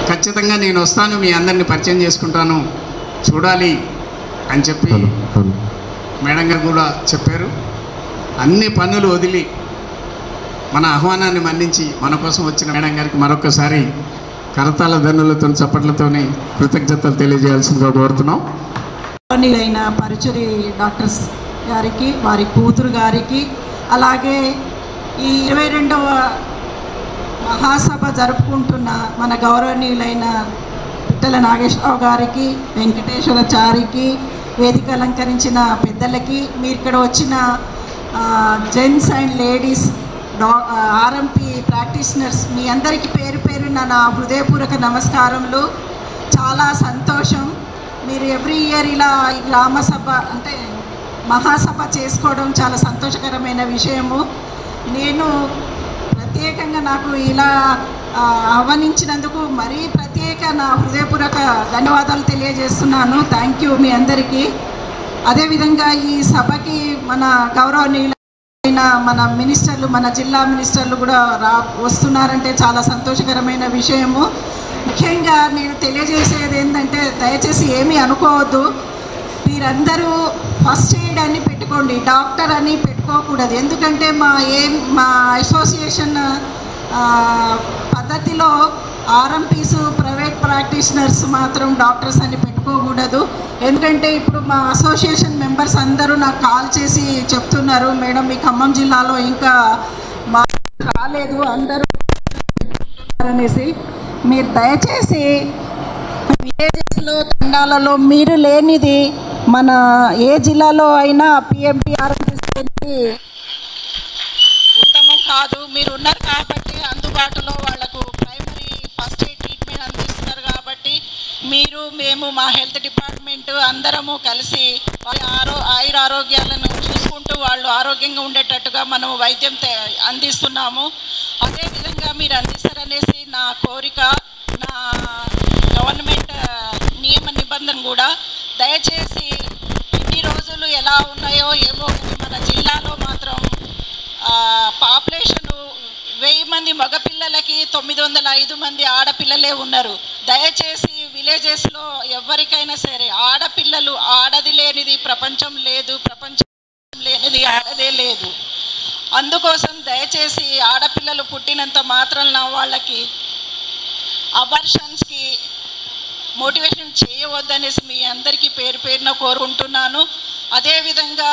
ఖచ్చితంగా నేను వస్తాను, మీ అందరిని పరిచయం చేసుకుంటాను, చూడాలి అని చెప్పి మేడం గారు కూడా చెప్పారు. అన్ని పనులు వదిలి మన ఆహ్వానాన్ని మన్నించి మన కోసం వచ్చిన మేడం గారికి మరొకసారి కరతాళ ధనులతో చప్పట్లతోని కృతజ్ఞతలు తెలియజేయాల్సిందిగా కోరుతున్నాం. అయిన పరుచూరి డాక్టర్స్ గారికి, వారి కూతురు గారికి, అలాగే ఈ 22వ మహాసభ జరుపుకుంటున్న మన గౌరవనీయులైన పిట్టల నాగేశ్వరరావు గారికి, వెంకటేశ్వరచారికి, వేదిక అలంకరించిన పెద్దలకి, మీరు ఇక్కడ వచ్చిన gents and ladies RMP practitioners మీ అందరికీ పేరు పేరున నా హృదయపూర్వక నమస్కారములు. చాలా సంతోషం. మీరు ఎవ్రీ ఇయర్ ఇలా ఈ గ్రామ సభ అంటే మహాసభ చేసుకోవడం చాలా సంతోషకరమైన విషయము. నేను ప్రత్యేకంగా నాకు ఇలా ఆహ్వానించినందుకు మరీ ప్రత్యేక నా హృదయపూర్వక ధన్యవాదాలు తెలియజేస్తున్నాను. థ్యాంక్ యూ మీ అందరికీ. అదేవిధంగా ఈ సభకి మన గౌరవనీయులైన మన మినిస్టర్లు, మన జిల్లా మినిస్టర్లు కూడా వస్తున్నారంటే చాలా సంతోషకరమైన విషయము. ముఖ్యంగా నేను తెలియజేసేది ఏంటంటే, దయచేసి ఏమీ అనుకోవద్దు. మీరందరూ ఫస్ట్ ఎయిడ్ అని పెట్టుకోండి, డాక్టర్ అని పెట్టుకోకూడదు. ఎందుకంటే మా అసోసియేషన్ పద్ధతిలో ఆర్ఎంపీస్, ప్రైవేట్ ప్రాక్టీషనర్స్ మాత్రం డాక్టర్స్ అని పెట్టుకోకూడదు. ఎందుకంటే ఇప్పుడు మా అసోసియేషన్ మెంబర్స్ అందరూ నాకు కాల్ చేసి చెప్తున్నారు, మేడం మీ ఖమ్మం జిల్లాలో ఇంకా మా రాలేదు అందరూ అనేసి. మీరు దయచేసి విలేజెస్లో, తండాలలో మీరు లేనిది మన ఏ జిల్లాలో అయినా పిఎంపి ఆర్ఎంపీ ఉత్తమం కాదు. మీరు ఉన్నారు కాబట్టి అందుబాటులో వాళ్లకు ప్రైమరీ ఫస్ట్ ఎయిడ్ ట్రీట్మెంట్ అందిస్తున్నారు కాబట్టి మీరు, మేము, మా హెల్త్ డిపార్ట్మెంట్ అందరము కలిసి వాళ్ళ ఆయురారోగ్యాలను చూసుకుంటూ వాళ్ళు ఆరోగ్యంగా ఉండేటట్టుగా మనం వైద్యం అందిస్తున్నాము. అదేవిధంగా మీరు అందిస్తారనేసి నా కోరిక. నా గవర్నమెంట్ నియమ నిబంధన కూడా దయచేసి ఇన్ని రోజులు ఎలా ఉన్నాయో ఏమో, మన జిల్లాలో మాత్రం పాపులేషను 1000 మంది మగపిల్లలకి 905 మంది ఆడపిల్లలే ఉన్నారు. దయచేసి విలేజెస్లో ఎవరికైనా సరే ఆడపిల్లలు, ఆడది లేనిది ప్రపంచం లేదు, ప్రపంచం లేనిది ఆడదే లేదు. అందుకోసం దయచేసి ఆడపిల్లలు పుట్టినంత మాత్రాన వాళ్ళకి అబార్షన్స్కి మోటివేషన్ చేయవద్దనేసి మీ అందరికీ పేరు పేరున కోరుకుంటున్నాను. అదేవిధంగా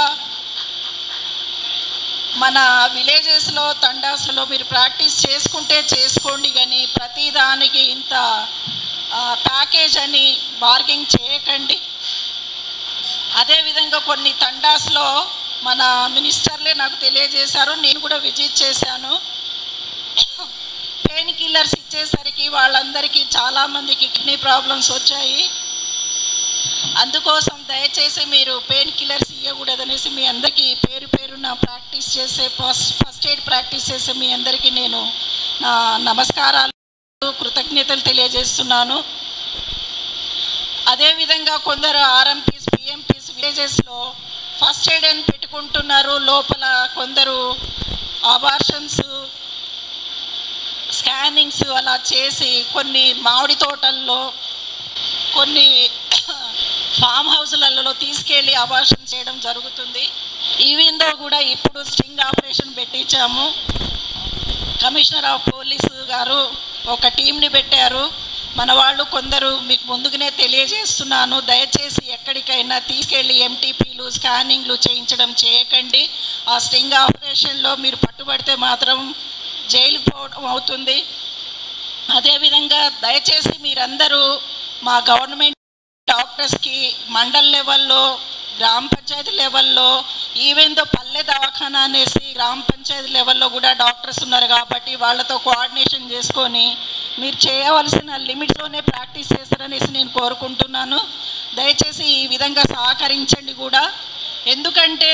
మన విలేజెస్లో, తండాస్లో మీరు ప్రాక్టీస్ చేసుకుంటే చేసుకోండి, కానీ ప్రతిదానికి ఇంత ప్యాకేజ్ అని బార్గెనింగ్ చేయకండి. అదేవిధంగా కొన్ని తండాస్లో మన మినిస్టర్లే నాకు తెలియజేశారు, నేను కూడా విజిట్ చేశాను. పెయిన్ కిల్లర్స్ ఇచ్చేసరికి వాళ్ళందరికీ చాలామందికి కిడ్నీ ప్రాబ్లమ్స్ వచ్చాయి. అందుకోసం దయచేసి మీరు పెయిన్ కిల్లర్స్ ఇవ్వకూడదనేసి మీ అందరికీ పేరు పేరున ప్రాక్టీస్ చేసే ఫస్ట్ ఎయిడ్ ప్రాక్టీస్ చేసే మీ అందరికీ నేను నా నమస్కారాలు, కృతజ్ఞతలు తెలియజేస్తున్నాను. అదేవిధంగా కొందరు ఆర్ఎంపీస్, పిఎంపీస్ విలేజెస్లో ఫస్ట్ ఎయిడ్ అని పెట్టుకుంటున్నారు. లోపల కొందరు అబార్షన్స్ స్కానింగ్స్ అలా చేసి కొన్ని మామిడి తోటల్లో కొన్ని ఫామ్ హౌస్లలో తీసుకెళ్ళి అబార్షన్ చేయడం జరుగుతుంది. ఈవెందో కూడా ఇప్పుడు స్ట్రింగ్ ఆపరేషన్ పెట్టించాము. కమిషనర్ ఆఫ్ పోలీసు గారు ఒక టీంని పెట్టారు. మన వాళ్ళు కొందరు మీకు ముందుగానే తెలియజేస్తున్నాను, దయచేసి ఎక్కడికైనా తీసుకెళ్ళి ఎంటీపీలు స్కానింగ్లు చేయించడం చేయకండి. ఆ స్ట్రింగ్ ఆపరేషన్లో మీరు పట్టుబడితే మాత్రం జైలుకు పోవడం అవుతుంది. అదేవిధంగా దయచేసి మీరందరూ మా గవర్నమెంట్ డాక్టర్స్కి మండల్ లెవెల్లో, గ్రామ పంచాయతీ లెవెల్లో, ఈవెన్ దో పల్లె దవాఖానా అనేసి గ్రామ పంచాయతీ లెవెల్లో కూడా డాక్టర్స్ ఉన్నారు కాబట్టి వాళ్ళతో కోఆర్డినేషన్ చేసుకొని మీరు చేయవలసిన లిమిట్స్లోనే ప్రాక్టీస్ చేస్తారనేసి నేను కోరుకుంటున్నాను. దయచేసి ఈ విధంగా సహకరించండి కూడా. ఎందుకంటే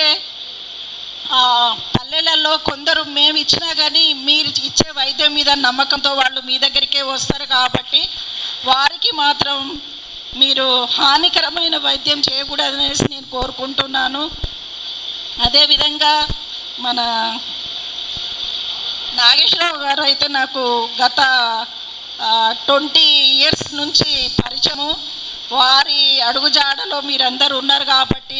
పల్లెలలో కొందరు మేము ఇచ్చినా కానీ మీరు ఇచ్చే వైద్యం మీద నమ్మకంతో వాళ్ళు మీ దగ్గరికే వస్తారు కాబట్టి వారికి మాత్రం మీరు హానికరమైన వైద్యం చేయకూడదనేసి నేను కోరుకుంటున్నాను. అదేవిధంగా మన నాగేశ్వరరావు గారు అయితే నాకు గత 20 years నుంచి పరిచయము. వారి అడుగుజాడలో మీరందరూ ఉన్నారు కాబట్టి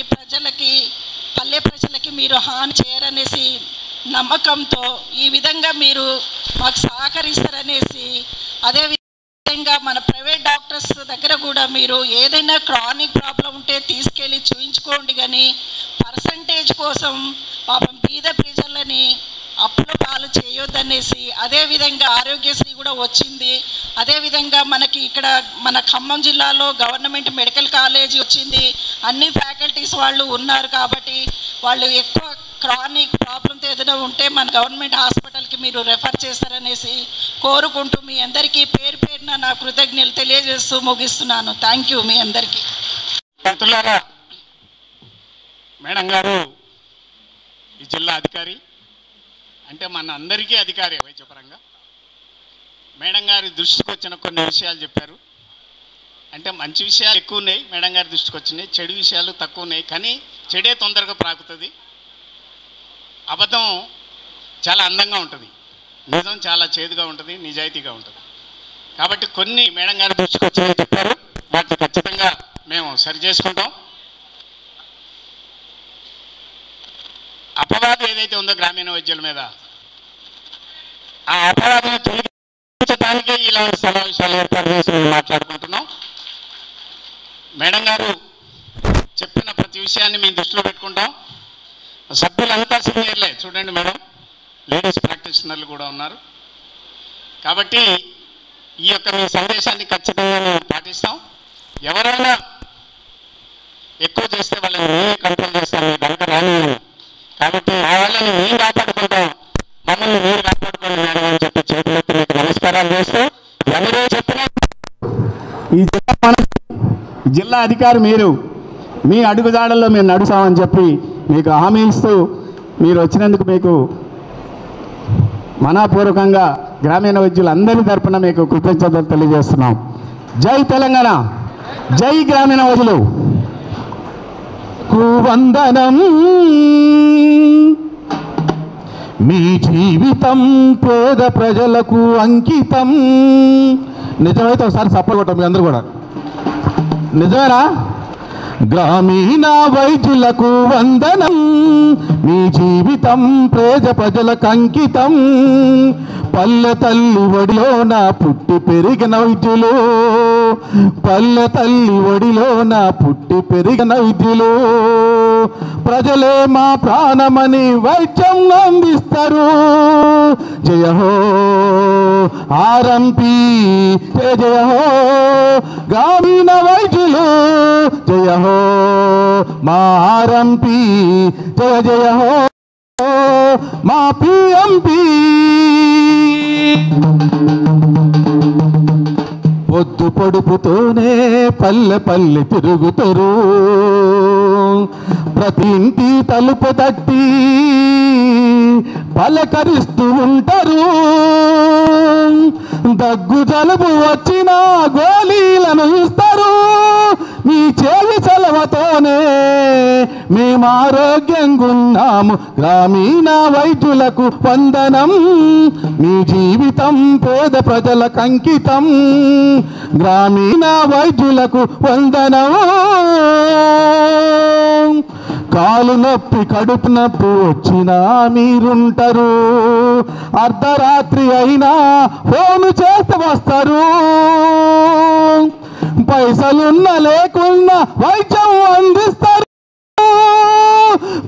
పల్లె ప్రజలకి మీరు హాని చేయరనేసి నమ్మకంతో ఈ విధంగా మీరు మాకు సహకరిస్తారనేసి, అదేవిధంగా మన ప్రైవేట్ డాక్టర్స్ దగ్గర కూడా మీరు ఏదైనా క్రానిక్ ప్రాబ్లం ఉంటే తీసుకెళ్ళి చూయించుకోండి, కానీ పర్సంటేజ్ కోసం పాపం బీద ప్రజలని అప్పుల పాలు చేయొద్దనేసి. అదేవిధంగా ఆరోగ్యశ్రీ కూడా వచ్చింది. అదేవిధంగా మనకి ఇక్కడ మన ఖమ్మం జిల్లాలో గవర్నమెంట్ మెడికల్ కాలేజీ వచ్చింది. అన్ని ఫ్యాకల్టీస్ వాళ్ళు ఉన్నారు కాబట్టి వాళ్ళు ఎక్కువ క్రానిక్ ప్రాబ్లంతో ఏదైనా ఉంటే మన గవర్నమెంట్ హాస్పిటల్కి మీరు రెఫర్ చేస్తారనేసి కోరుకుంటూ మీ అందరికీ పేరు పేరున నా కృతజ్ఞతలు తెలియజేస్తూ ముగిస్తున్నాను. థ్యాంక్ యూ మీ అందరికీ. మేడం గారు ఈ జిల్లా అధికారి అంటే మన అందరికీ అధికారి వైద్యపరంగా. మేడం గారి దృష్టికి వచ్చిన కొన్ని విషయాలు చెప్పారు. అంటే మంచి విషయాలు ఎక్కువ ఉన్నాయి మేడం గారి దృష్టికి వచ్చినాయి, చెడు విషయాలు తక్కువ ఉన్నాయి. కానీ చెడే తొందరగా ప్రాకుతుంది, అబద్ధం చాలా అందంగా ఉంటుంది, నిజం చాలా చేదుగా ఉంటుంది, నిజాయితీగా ఉంటుంది. కాబట్టి కొన్ని మేడం గారి దృష్టికి వచ్చినవి చెప్పారు, వాటిని ఖచ్చితంగా మేము సరి చేసుకుంటాం. అపవాదం ఏదైతే ఉందో గ్రామీణ వైద్యుల మీద, ఆ అపవాదం తొలగించడానికే ఇలాంటి సమావేశాలు ఏర్పాటు చేసి మాట్లాడుకుంటున్నాం. మేడం గారు చెప్పిన ప్రతి విషయాన్ని మేము దృష్టిలో పెట్టుకుంటాం. సభ్యులంతా సీనియర్లే, చూడండి మేడం, లేడీస్ ప్రాక్టీషనర్లు కూడా ఉన్నారు. కాబట్టి ఈ యొక్క మీ సందేశాన్ని ఖచ్చితంగా మేము పాటిస్తాం. ఎవరైనా ఎక్కువ చేస్తే వాళ్ళని మేమే కంట్రోల్ చేస్తాం, మీ కనుక రాని. కాబట్టి ఆ వాళ్ళని మేము కాపాడుకుంటాం, మమ్మల్ని మీరు కాపాడుకోండి మేడం అని చెప్పి చేతులెత్తి మీకు నమస్కారాలు చేస్తూ, ఎవరో చెప్పినా ఈ జిల్లా అధికారి మీరు, మీ అడుగుజాడల్లో మేము నడుస్తామని చెప్పి మీకు హామీ ఇస్తూ మీరు వచ్చినందుకు మీకు మనపూర్వకంగా గ్రామీణ వైద్యులందరి తరపున మీకు కృతజ్ఞతలు తెలియజేస్తున్నాం. జై తెలంగాణ, జై గ్రామీణ వైద్యులు. వందనం. మీ జీవితం పేద ప్రజలకు అంకితం. నిజమైతే ఒకసారి సపోర్ట్ కొట్టాం మీ అందరూ కూడా. నిజమేనా? గ్రామీణ వైద్యులకు వందనం. మీ జీవితం పేద ప్రజలకు అంకితం. పల్లె తల్లి ఒడిలోన పుట్టి పెరిగిన వైద్యులు, పల్లె తల్లి ఒడిలోన పుట్టి పెరిగిన వైద్యులు. ప్రజలే మా ప్రాణమని వైద్యం అందిస్తారు. జయ హో ఆర్ఎంపీ, జయ జయ హో గ్రామీణ వైద్యులు. జయ హో మా ఆర్ఎంపీ, జయ జయ హో మా పిఎంపీ. పొద్దు పొడుపుతోనే పల్లె పల్లె తిరుగుతారు. ప్రతి ఇంటి తలుపు తట్టి పలకరిస్తూ ఉంటారు. దగ్గు జలుబు వచ్చినా గోళీలను ఇస్తారు. మీ చేయి చలవతోనే మేము ఆరోగ్యంగా ఉన్నాము. గ్రామీణ వైద్యులకు వందనం, మీ జీవితం పేద ప్రజలకు అంకితం. గ్రామీణ వైద్యులకు వందనం. కాలు నొప్పి కడుపు నొప్పి వచ్చినా మీరుంటారు, అర్ధరాత్రి అయినా ఫోను చేస్తే వస్తారు. పైసలున్న లేకున్నా వైద్యం అందిస్తారు,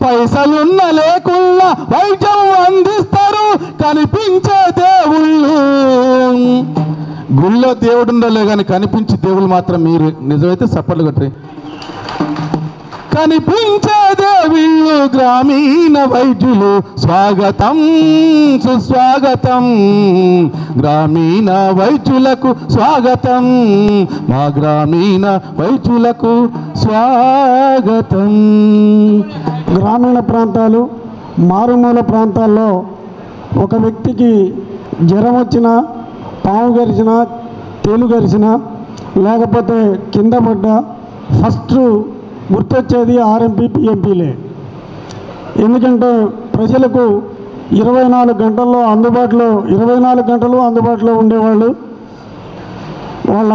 పైసలున్న లేకున్నా వైద్యం అందిస్తారు. కనిపించే దేవుళ్ళు, గుళ్ళో దేవుడు ఉండలే కానీ కనిపించే దేవుళ్ళు మాత్రం మీరు. నిజమైతే చప్పట్లు కొట్టి. కనిపించే దేవుళ్ళు గ్రామీణ వైద్యులు, స్వాగతం సుస్వాగతం. గ్రామీణ వైద్యులకు స్వాగతం, మా గ్రామీణ వైద్యులకు స్వాగతం. గ్రామీణ ప్రాంతాలు, మారుమూల ప్రాంతాల్లో ఒక వ్యక్తికి జ్వరం వచ్చినా, పాము గరిచినా, తేలు గరిచినా, లేకపోతే కింద పడ్డా ఫస్ట్ గుర్తొచ్చేది ఆర్ఎంపీ పిఎంపీలే. ఎందుకంటే ప్రజలకు 24 గంటల్లో అందుబాటులో 24 గంటలు అందుబాటులో ఉండేవాళ్ళు. వాళ్ళ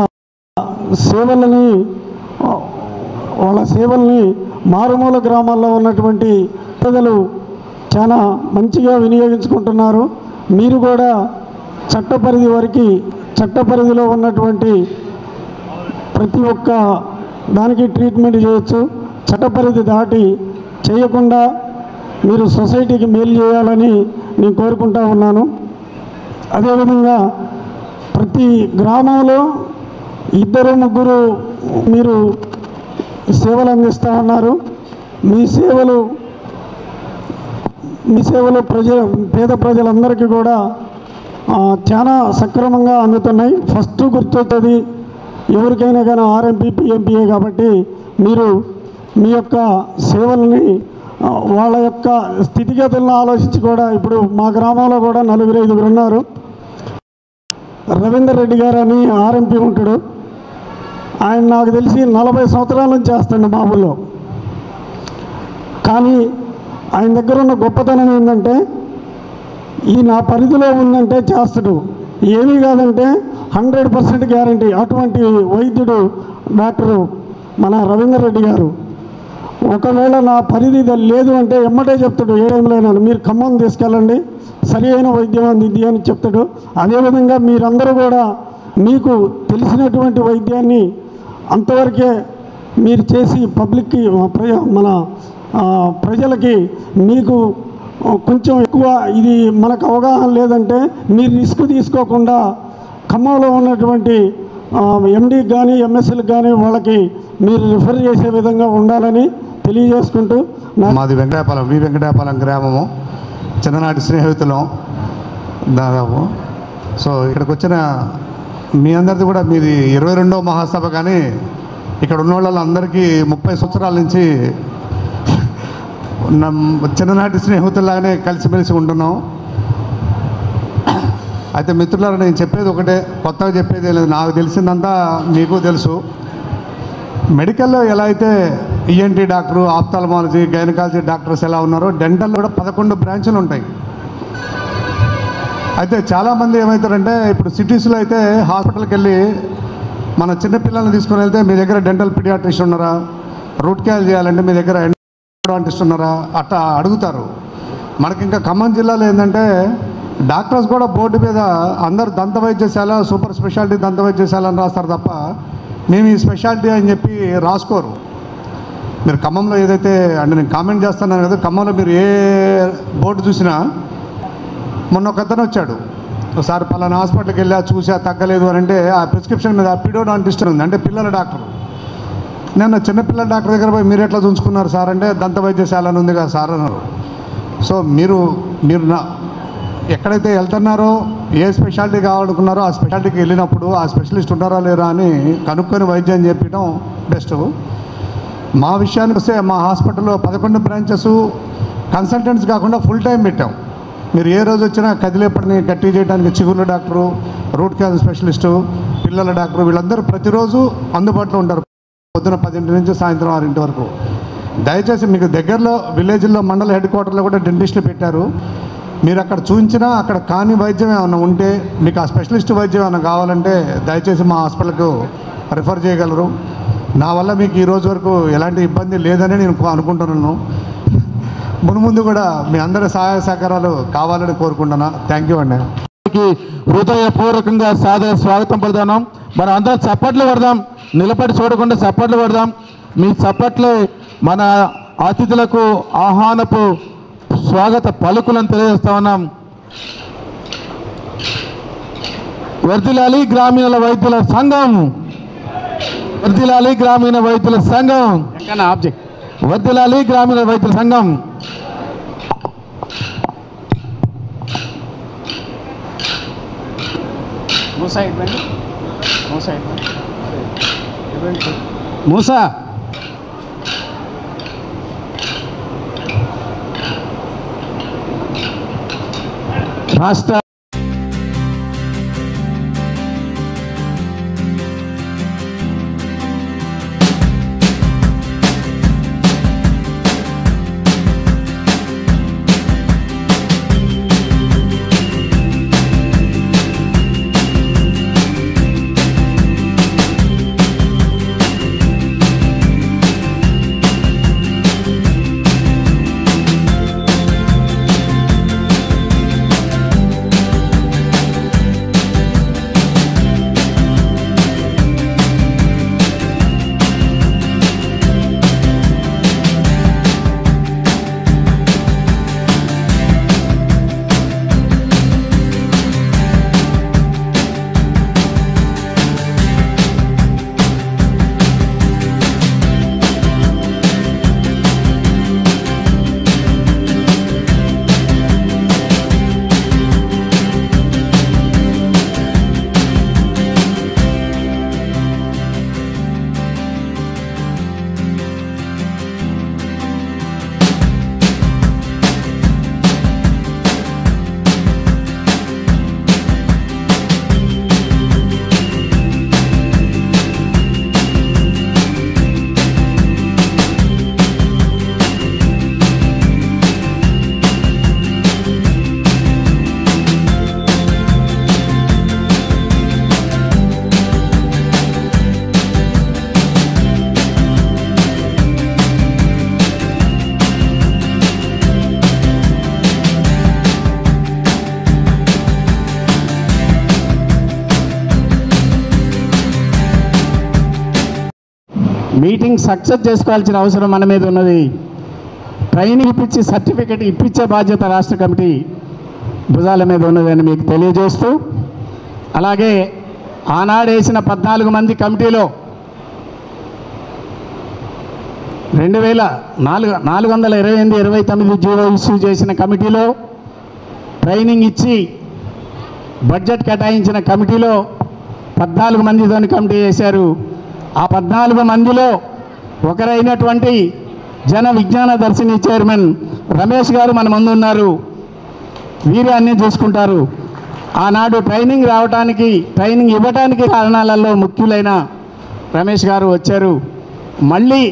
సేవల్ని మారుమూల గ్రామాల్లో ఉన్నటువంటి ప్రజలు చాలా మంచిగా వినియోగించుకుంటున్నారు. మీరు కూడా చట్ట పరిధిలో ఉన్నటువంటి ప్రతి ఒక్క దానికి ట్రీట్మెంట్ చేయొచ్చు. చట్టపరిధి దాటి చేయకుండా మీరు సొసైటీకి మేలు చేయాలని నేను కోరుకుంటా ఉన్నాను. అదేవిధంగా ప్రతి గ్రామంలో 2-3 మీరు సేవలు అందిస్తూ ఉన్నారు. మీ సేవలు పేద ప్రజలందరికీ కూడా చాలా సక్రమంగా అందుతున్నాయి. ఫస్ట్ గుర్తొచ్చేది ఎవరికైనా కానీ ఆర్ఎంపీ పిఎంపీఏ. కాబట్టి మీరు మీ యొక్క సేవల్ని వాళ్ళ యొక్క స్థితిగతులను ఆలోచించి కూడా, ఇప్పుడు మా గ్రామంలో కూడా 4-5 ఉన్నారు. రవీందర్ రెడ్డి గారు అని ఆర్ఎంపీ ఉంటాడు. ఆయన నాకు తెలిసి 40 సంవత్సరాల నుంచి చేస్తాడు మా ఊళ్ళో. కానీ ఆయన దగ్గర ఉన్న గొప్పతనం ఏంటంటే, ఈ నా పరిధిలో ఉందంటే చేస్తాడు, ఏమీ కాదంటే 100% గ్యారంటీ. అటువంటి వైద్యుడు డాక్టరు మన రవీందర్ రెడ్డి గారు. ఒకవేళ నా పరిధి లేదు అంటే ఎమ్మటే చెప్తాడు, ఏ టైంలో అయినా మీరు ఖమ్మం తీసుకెళ్ళండి, సరి అయిన వైద్యం అందిద్ది అని చెప్తాడు. అదేవిధంగా మీరందరూ కూడా మీకు తెలిసినటువంటి వైద్యాన్ని అంతవరకే మీరు చేసి పబ్లిక్కి మన ప్రజలకి మీకు కొంచెం ఎక్కువ ఇది మనకు అవగాహన లేదంటే మీరు రిస్క్ తీసుకోకుండా ఖమ్మంలో ఉన్నటువంటి ఎండీకి కానీ ఎంఎస్ఎల్కి కానీ వాళ్ళకి మీరు రిఫర్ చేసే విధంగా ఉండాలని తెలియజేసుకుంటూ, మాది వెంకటాపాలెం గ్రామము, చిన్ననాటి స్నేహితులం దాదాపు. సో ఇక్కడికి వచ్చిన మీ అందరిది కూడా మీది 22వ మహాసభ. కానీ ఇక్కడ ఉన్న వాళ్ళందరికీ 30 సంవత్సరాల నుంచి చిన్ననాటి స్నేహితుల్లాగానే కలిసిమెలిసి ఉంటున్నాం. అయితే మిత్రులారా, నేను చెప్పేది ఒకటే, కొత్తగా చెప్పేది లేదు. నాకు తెలిసిందంతా మీకు తెలుసు. మెడికల్లో ఎలా అయితే ENT doctor, ophthalmology, gynaecology doctors ఎలా ఉన్నారో, డెంటల్లో కూడా 11 బ్రాంచులు ఉంటాయి. అయితే చాలామంది ఏమవుతారంటే, ఇప్పుడు సిటీస్లో అయితే హాస్పిటల్కి వెళ్ళి మన చిన్నపిల్లల్ని తీసుకొని వెళ్తే మీ దగ్గర డెంటల్ పీడియాట్రిషియన్ ఉన్నారా, రూట్ కెనాల్ చేయాలంటే మీ దగ్గర ఎండోడాంటిస్ట్ ఉన్నారా అట్లా అడుగుతారు. మనకి ఇంకా ఖమ్మం జిల్లాలో ఏంటంటే డాక్టర్స్ కూడా బోర్డు మీద అందరు దంత వైద్యశాల, సూపర్ స్పెషాలిటీ దంత వైద్యశాల అని రాస్తారు తప్ప మేము ఈ స్పెషాలిటీ అని చెప్పి రాసుకోరు. మీరు ఖమ్మంలో ఏదైతే అంటే నేను కామెంట్ చేస్తున్నాను కదా, ఖమ్మంలో మీరు ఏ బోర్డు చూసినా, మొన్న ఒక అతను వచ్చాడు, ఒకసారి పలానా హాస్పిటల్కి వెళ్ళా చూసా తగ్గలేదు అని అంటే ఆ ప్రిస్క్రిప్షన్ మీద పీడియాట్రిస్ట్ ఉంది, అంటే పిల్లల డాక్టర్. నేను చిన్నపిల్లల డాక్టర్ దగ్గర పోయి మీరు ఎట్లా చూసుకున్నారు సార్ అంటే దంత వైద్యశాల అని ఉంది కదా సార్ అన్నారు. సో మీరు ఎక్కడైతే వెళ్తున్నారో, ఏ స్పెషాలిటీ కావాలనుకున్నారో ఆ స్పెషాలిటీకి వెళ్ళినప్పుడు ఆ స్పెషలిస్ట్ ఉన్నారా లేరా అని కనుక్కొని వైద్యం చెప్పడం బెస్ట్. మా విషయానికి వస్తే మా హాస్పిటల్లో 11 బ్రాంచెస్, కన్సల్టెంట్స్ కాకుండా ఫుల్ టైం పెట్టాం. మీరు ఏ రోజు వచ్చినా కదిలే పడిని గట్టి చేయడానికి చిగుళ్ళ డాక్టరు, రూట్ కెనాల్ స్పెషలిస్టు, పిల్లల డాక్టరు, వీళ్ళందరూ ప్రతిరోజు అందుబాటులో ఉంటారు పొద్దున 10 నుంచి సాయంత్రం 6 వరకు. దయచేసి మీకు దగ్గరలో విలేజ్లో మండల హెడ్ క్వార్టర్లో కూడా డెంటిస్టులు పెట్టారు. మీరు అక్కడ చూపించినా అక్కడ కాని వైద్యం ఏమైనా ఉంటే మీకు ఆ స్పెషలిస్ట్ వైద్యం ఏమైనా కావాలంటే దయచేసి మా హాస్పిటల్కు రిఫర్ చేయగలరు. నా వల్ల మీకు ఈ రోజు వరకు ఎలాంటి ఇబ్బంది లేదని నేను అనుకుంటున్నాను. మున్ముందు కూడా మీ అందరి సహాయ సహకారాలు కావాలని కోరుకుంటున్నా. థ్యాంక్ యూ అండి. హృదయపూర్వకంగా సాదర స్వాగతం పడదాం. మనం అందరం చప్పట్లు పడదాం, నిలబడి చూడకుండా చప్పట్లు పడదాం. మీ చప్పట్లే మన అతిథులకు ఆహ్వానపు స్వాగత పలుకులను తెలియజేస్తా ఉన్నాం. వర్ధిల్లాలి గ్రామీణ వైద్యుల సంఘం, వర్ధిల్లాలి గ్రామీణ వైద్యుల సంఘం, వర్ధిల్లాలి గ్రామీణ వైద్యుల సంఘం. మూసా రాష్ట్ర మీటింగ్ సక్సెస్ చేసుకోవాల్సిన అవసరం మన మీద ఉన్నది. ట్రైనింగ్ ఇప్పించి సర్టిఫికెట్ ఇప్పించే బాధ్యత రాష్ట్ర కమిటీ భుజాల మీద ఉన్నదని మీకు తెలియజేస్తూ, అలాగే ఆనాడు వేసిన 14 మంది కమిటీలో 2428-29 జీవో ఇష్యూ చేసిన కమిటీలో, ట్రైనింగ్ ఇచ్చి బడ్జెట్ కేటాయించిన కమిటీలో 14 మందితోని కమిటీ చేశారు. ఆ 14 మందిలో ఒకరైనటువంటి జన విజ్ఞాన దర్శిని చైర్మన్ రమేష్ గారు మన ముందు ఉన్నారు. వీరే అన్నీ చూసుకుంటారు. ఆనాడు ట్రైనింగ్ ఇవ్వడానికి కారణాలలో ముఖ్యులైన రమేష్ గారు వచ్చారు. మళ్ళీ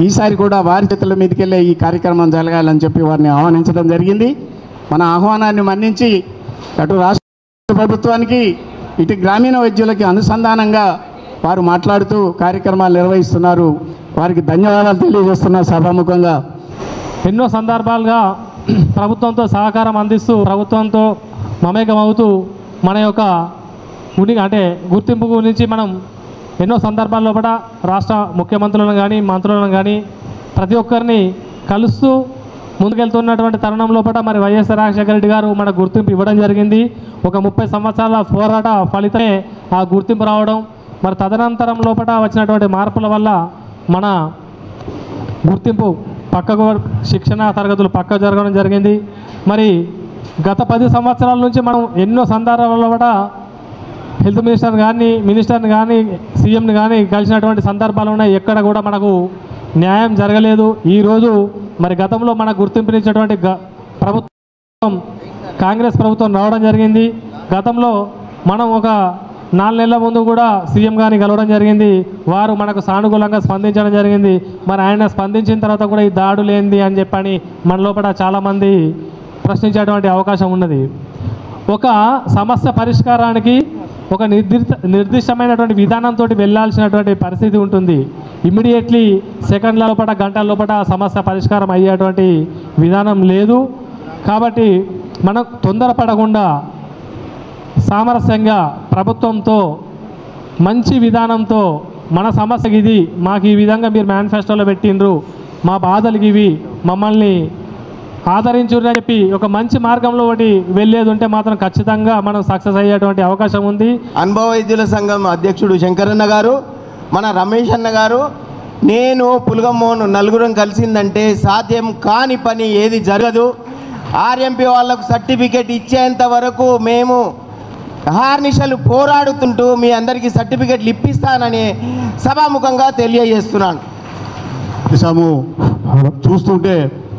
ఈసారి కూడా వారి చేతుల మీదకి వెళ్ళే ఈ కార్యక్రమం జరగాలని చెప్పి వారిని ఆహ్వానించడం జరిగింది. మన ఆహ్వానాన్ని మన్నించి అటు రాష్ట్ర ప్రభుత్వానికి ఇటు గ్రామీణ వైద్యులకి అనుసంధానంగా వారు మాట్లాడుతూ కార్యక్రమాలు నిర్వహిస్తున్నారు. వారికి ధన్యవాదాలు తెలియజేస్తున్నా సభాముఖంగా. ఎన్నో సందర్భాలుగా ప్రభుత్వంతో సహకారం అందిస్తూ ప్రభుత్వంతో మమేకమవుతూ మన యొక్క గుర్తింపు గురించి మనం ఎన్నో సందర్భాల్లో కూడా రాష్ట్ర ముఖ్యమంత్రులను కానీ మంత్రులను కానీ ప్రతి ఒక్కరిని కలుస్తూ ముందుకెళ్తున్నటువంటి తరుణంలో మరి వైఎస్ రాజశేఖర రెడ్డి గారు మన గుర్తింపు ఇవ్వడం జరిగింది. ఒక 30 సంవత్సరాల పోరాట ఫలితమే ఆ గుర్తింపు రావడం. మరి తదనంతరం లోపల వచ్చినటువంటి మార్పుల వల్ల మన గుర్తింపు పక్కకు శిక్షణ తరగతులు పక్క జరగడం జరిగింది. మరి గత 10 సంవత్సరాల నుంచి మనం ఎన్నో సందర్భాల్లో కూడా హెల్త్ మినిస్టర్ని కానీ సీఎంని కానీ కలిసినటువంటి సందర్భాలు ఉన్నాయి. ఎక్కడ కూడా మనకు న్యాయం జరగలేదు. ఈరోజు మరి గతంలో మనకు గుర్తింపునిచ్చినటువంటి ప్రభుత్వం కాంగ్రెస్ ప్రభుత్వం రావడం జరిగింది. గతంలో మనం ఒక 4 నెలల ముందు కూడా సీఎం గారిని కలవడం జరిగింది. వారు మనకు సానుకూలంగా స్పందించడం జరిగింది. మరి ఆయన స్పందించిన తర్వాత కూడా ఈ దాడులు ఏంది అని చెప్పని మన లోపల చాలామంది ప్రశ్నించేటువంటి అవకాశం ఉన్నది. ఒక సమస్య పరిష్కారానికి ఒక నిర్దిష్టమైనటువంటి విధానంతో వెళ్ళాల్సినటువంటి పరిస్థితి ఉంటుంది. ఇమ్మీడియట్లీ సెకండ్ల లోపల గంటల లోపల సమస్య పరిష్కారం అయ్యేటువంటి విధానం లేదు. కాబట్టి మనం తొందరపడకుండా సామరస్యంగా ప్రభుత్వంతో మంచి విధానంతో మన సమస్యకి ఇది, మాకు ఈ విధంగా మీరు మేనిఫెస్టోలో పెట్టిండ్రు, మా బాధలకి ఇవి, మమ్మల్ని ఆదరించురని చెప్పి ఒక మంచి మార్గంలో ఒకటి వెళ్ళేది ఉంటే మాత్రం ఖచ్చితంగా మనం సక్సెస్ అయ్యేటువంటి అవకాశం ఉంది. అనుభవ వైద్యుల సంఘం అధ్యక్షుడు శంకరన్న గారు, మన రమేష్ అన్న గారు, నేను పులగమోహన్ నలుగురం కలిసిందంటే సాధ్యం కాని పని ఏది జరగదు. ఆర్ఎంపీ వాళ్ళకు సర్టిఫికేట్ ఇచ్చేంత వరకు మేము అహర్నిశలు పోరాడుతుంటూ మీ అందరికీ సర్టిఫికేట్లు ఇప్పిస్తానని సభాముఖంగా తెలియజేస్తున్నాను. చూస్తుంటే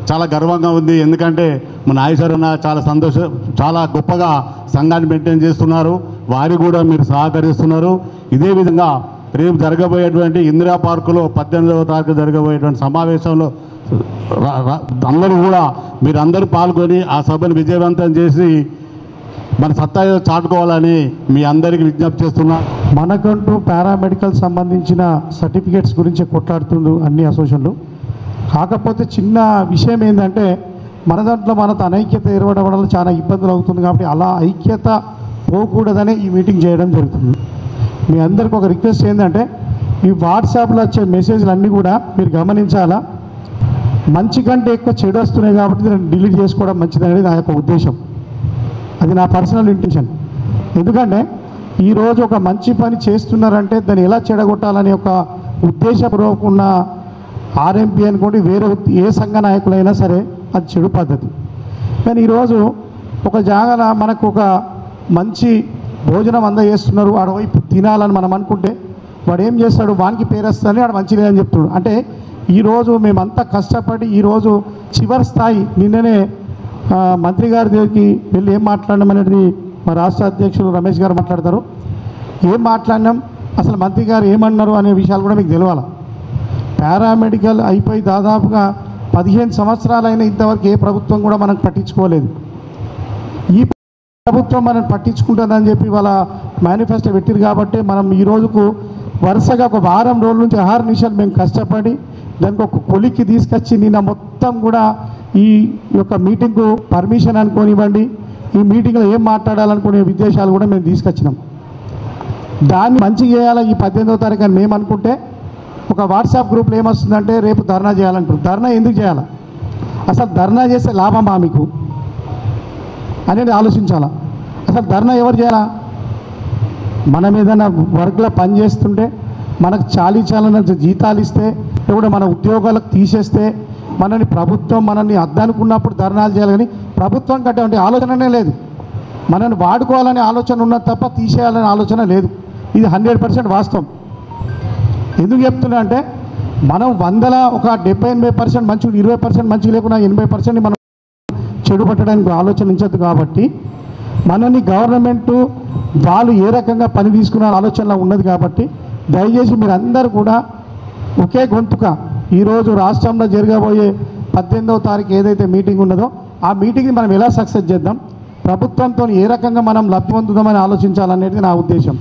చాలా గర్వంగా ఉంది. ఎందుకంటే మన నాగేశ్వరన్న చాలా గొప్పగా సంఘాన్ని మెయింటైన్ చేస్తున్నారు. వారికి కూడా మీరు సహకరిస్తున్నారు. ఇదే విధంగా రేపు జరగబోయేటువంటి ఇందిరా పార్కులో 18వ తారీఖు జరగబోయేటువంటి సమావేశంలో అందరూ కూడా మీరందరూ పాల్గొని ఆ సభను విజయవంతం చేసి మన సత్తా చాటుకోవాలని మీ అందరికీ విజ్ఞప్తి చేస్తున్నారు. మనకంటూ పారామెడికల్ సంబంధించిన సర్టిఫికేట్స్ గురించి కొట్లాడుతుండ్రు అన్ని అసోసియేషన్లు. కాకపోతే చిన్న విషయం ఏంటంటే మన దాంట్లో మనతో అనైక్యత ఏర్పడడం వల్ల చాలా ఇబ్బందులు అవుతుంది. కాబట్టి అలా ఐక్యత పోకూడదనే ఈ మీటింగ్ చేయడం జరుగుతుంది. మీ అందరికీ ఒక రిక్వెస్ట్ ఏంటంటే ఈ వాట్సాప్లో వచ్చే మెసేజ్లు అన్నీ కూడా మీరు గమనించాలా. మంచి కంటే ఎక్కువ చెడు వస్తున్నాయి కాబట్టి దాన్ని డిలీట్ చేసుకోవడం మంచిదనేది నా యొక్క ఉద్దేశం. అది నా పర్సనల్ ఇంటెన్షన్. ఎందుకంటే ఈరోజు ఒక మంచి పని చేస్తున్నారంటే దాన్ని ఎలా చెడగొట్టాలని ఒక ఉద్దేశపూర్వక ఉన్న ఆర్ఎంపీ అనుకోండి, వేరే ఏ సంఘ నాయకులైనా సరే అది చెడు పద్ధతి. కానీ ఈరోజు ఒక జాగాల మనకు ఒక మంచి భోజనం అందజేస్తున్నారు, ఆడవైపు తినాలని మనం అనుకుంటే వాడు ఏం చేస్తాడు, వానికి పేరేస్తాడని వాడు మంచి లేదని చెప్తాడు. అంటే ఈరోజు మేమంతా కష్టపడి ఈరోజు చివరి స్థాయి నిన్ననే మంత్రి గారి దగ్గరికి వెళ్ళి ఏం మాట్లాడడం అనేది మా రాష్ట్ర అధ్యక్షులు రమేష్ గారు మాట్లాడతారు. ఏం మాట్లాడినాం, అసలు మంత్రి గారు ఏమన్నారు అనే విషయాలు కూడా మీకు తెలియాలి. పారామెడికల్ అయిపోయి దాదాపుగా 15 సంవత్సరాలైనా ఇంతవరకు ఏ ప్రభుత్వం కూడా మనకు పట్టించుకోలేదు. ఈ ప్రభుత్వం మనం పట్టించుకుంటుందని చెప్పి వాళ్ళ మేనిఫెస్టో పెట్టిరు. కాబట్టి మనం ఈ రోజుకు వరుసగా ఒక వారం రోజుల నుంచి అహర్నిశలు మేము కష్టపడి దానికి ఒక కొలిక్కి తీసుకొచ్చి నిన్న మొత్తం కూడా ఈ యొక్క మీటింగ్కు పర్మిషన్ అనుకోనివ్వండి, ఈ మీటింగ్లో ఏం మాట్లాడాలనుకునే ఉద్దేశాలు కూడా మేము తీసుకొచ్చినాం. దాన్ని మంచి చేయాలా ఈ 18వ తారీఖు అని మేము అనుకుంటే ఒక వాట్సాప్ గ్రూప్లో ఏమొస్తుందంటే రేపు ధర్నా చేయాలంటారు. ధర్నా ఎందుకు చేయాలా, అసలు ధర్నా చేస్తే లాభమా మీకు అనేది ఆలోచించాలా. అసలు ధర్నా ఎవరు చేయాలా? మనం ఏదైనా వర్క్లో పని చేస్తుంటే మనకు చాలీచాలన్న జీతాలు ఇస్తే లేకపోతే మన ఉద్యోగాలకు తీసేస్తే మనని ప్రభుత్వం మనల్ని అద్దనుకున్నప్పుడు ధర్నాలు చేయాలి. కానీ ప్రభుత్వం కట్టే ఆలోచననే లేదు. మనల్ని వాడుకోవాలనే ఆలోచన ఉన్నది తప్ప తీసేయాలనే ఆలోచన లేదు. ఇది 100% వాస్తవం. ఎందుకు చెప్తున్నా అంటే మనం 100ల ఒక 70-80% మంచి 20% మంచి లేకుండా 80% మనం చెడు పట్టడానికి ఆలోచనించద్దు. కాబట్టి మనని గవర్నమెంటు వాళ్ళు ఏ రకంగా పని తీసుకున్న ఆలోచనలో ఉన్నది. కాబట్టి దయచేసి మీరందరూ కూడా ఒకే గొంతుక ఈరోజు రాష్ట్రంలో జరగబోయే 18వ తారీఖు ఏదైతే మీటింగ్ ఉన్నదో ఆ మీటింగ్ని మనం ఎలా సక్సెస్ చేద్దాం, ప్రభుత్వంతో ఏ రకంగా మనం లబ్ధి పొందుదామని ఆలోచించాలనేది నా ఉద్దేశం.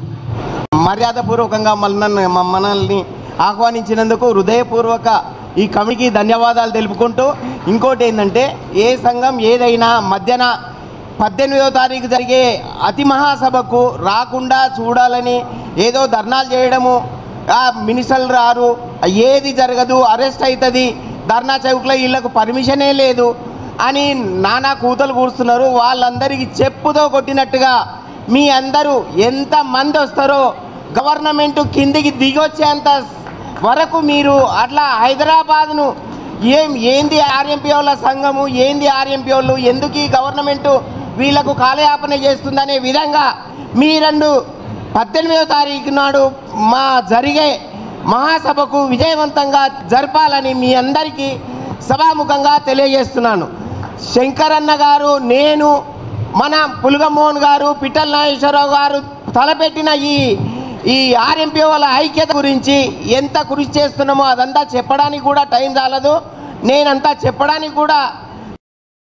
మర్యాదపూర్వకంగా మనల్ని ఆహ్వానించినందుకు హృదయపూర్వక ఈ కమిటీకి ధన్యవాదాలు తెలుపుకుంటూ, ఇంకోటి ఏంటంటే ఏ సంఘం ఏదైనా మధ్యన 18వ తారీఖు జరిగే అతి మహాసభకు రాకుండా చూడాలని ఏదో ధర్నాలు చేయడము, మినిస్టర్లు రారు, ఏది జరగదు, అరెస్ట్ అవుతుంది, ధర్నా చౌక్లో వీళ్ళకు పర్మిషనే లేదు అని నానా కూతలు కూస్తున్నారు. వాళ్ళందరికీ చెప్పుతో కొట్టినట్టుగా మీ అందరూ ఎంతమంది వస్తారో గవర్నమెంట్ కిందికి దిగొచ్చేంత వరకు మీరు అట్లా హైదరాబాద్ను ఏంది ఆర్ఎంపీ వాళ్ళ సంఘము, ఏంది ఆర్ఎంపీ వాళ్ళు, ఎందుకు ఈ గవర్నమెంటు వీళ్లకు కాలయాపన చేస్తుందనే విధంగా మీ 18వ తారీఖు నాడు మా జరిగే మహాసభకు విజయవంతంగా జరపాలని మీ అందరికీ సభాముఖంగా తెలియజేస్తున్నాను. శంకరన్న గారు, నేను, మన పులగమోహన్ గారు, పిట్టల నాగేశ్వరరావు గారు, తలపెట్టిన ఈ ఆర్ఎంపీ వాళ్ళ ఐక్యత గురించి ఎంత కృషి చేస్తున్నామో అదంతా చెప్పడానికి కూడా టైం చాలదు. నేనంతా చెప్పడానికి కూడా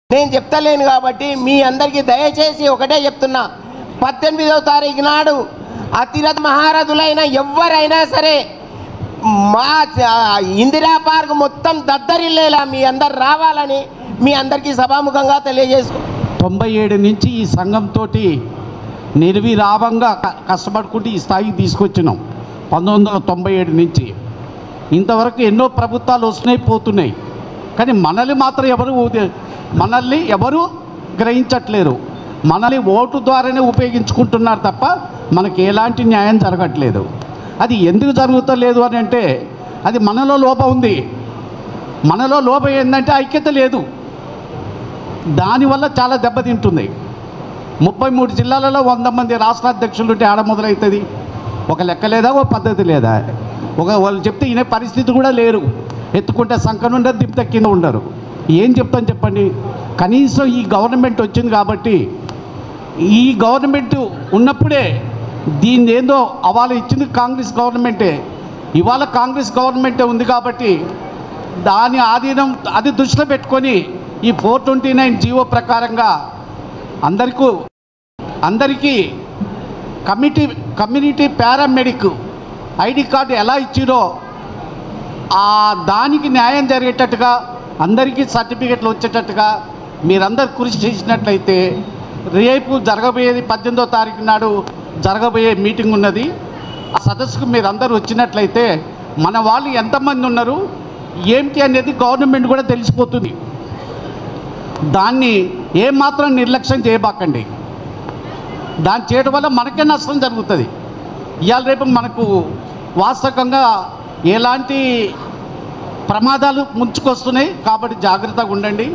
నేను చెప్తలేను కాబట్టి మీ అందరికీ దయచేసి ఒకటే చెప్తున్నా, 18వ తారీఖు నాడు అతిరథ మహారథులైన ఎవరైనా సరే మా ఇందిరా పార్క్ మొత్తం దద్దరిల్లేలా మీ అందరు రావాలని మీ అందరికీ సభాముఖంగా తెలియజేసుకో. 97 నుంచి ఈ సంఘంతో నిర్విరామంగా కష్టపడుకుంటూ ఈ స్థాయికి తీసుకొచ్చినాం. 1997 నుంచి ఇంతవరకు ఎన్నో ప్రభుత్వాలు వస్తున్నాయి పోతున్నాయి, కానీ మనల్ని ఎవరు గ్రహించట్లేరు. మనల్ని ఓటు ద్వారానే ఉపయోగించుకుంటున్నారు తప్ప మనకి ఎలాంటి న్యాయం జరగట్లేదు. అది ఎందుకు జరుగుతలేదు అని అంటే అది మనలో లోపం ఉంది. మనలో లోపం ఏంటంటే ఐక్యత లేదు. దానివల్ల చాలా దెబ్బతింటుంది. 33 జిల్లాలలో 100 మంది రాష్ట్ర అధ్యక్షులు ఉంటే ఆడ మొదలవుతుంది. ఒక లెక్క లేదా, ఒక పద్ధతి లేదా, వాళ్ళు చెప్తే వినే పరిస్థితి కూడా లేరు. ఎత్తుకుంటే సంఖ్య ఉండరు, దింపితే కింద ఉండరు. ఏం చెప్తాను చెప్పండి. కనీసం ఈ గవర్నమెంట్ వచ్చింది కాబట్టి, ఈ గవర్నమెంట్ ఉన్నప్పుడే దీన్ని ఏందో అవాళ ఇచ్చింది కాంగ్రెస్ గవర్నమెంటే, ఇవాళ కాంగ్రెస్ గవర్నమెంటే ఉంది కాబట్టి దాని ఆధీనం అది దృష్టిలో పెట్టుకొని ఈ 429 జీవో ప్రకారంగా అందరికీ కమ్యూనిటీ పారామెడిక్ ఐడి కార్డు ఎలా ఇచ్చిరో దానికి న్యాయం జరిగేటట్టుగా అందరికీ సర్టిఫికెట్లు వచ్చేటట్టుగా మీరందరూ కృషి చేసినట్లయితే రేపు జరగబోయేది 18వ తారీఖు నాడు జరగబోయే మీటింగ్ ఉన్నది. ఆ సదస్సుకు మీరందరూ వచ్చినట్లయితే మన వాళ్ళు ఎంతమంది ఉన్నారు ఏమిటి అనేది గవర్నమెంట్ కూడా తెలిసిపోతుంది. దాన్ని ఏమాత్రం నిర్లక్ష్యం చేయబాకండి. దాన్ని చేయడం వల్ల మనకే నష్టం జరుగుతుంది. ఇవాళ రేపు మనకు వాస్తవంగా ఎలాంటి ప్రమాదాలు ముంచుకొస్తున్నాయి కాబట్టి జాగ్రత్తగా ఉండండి.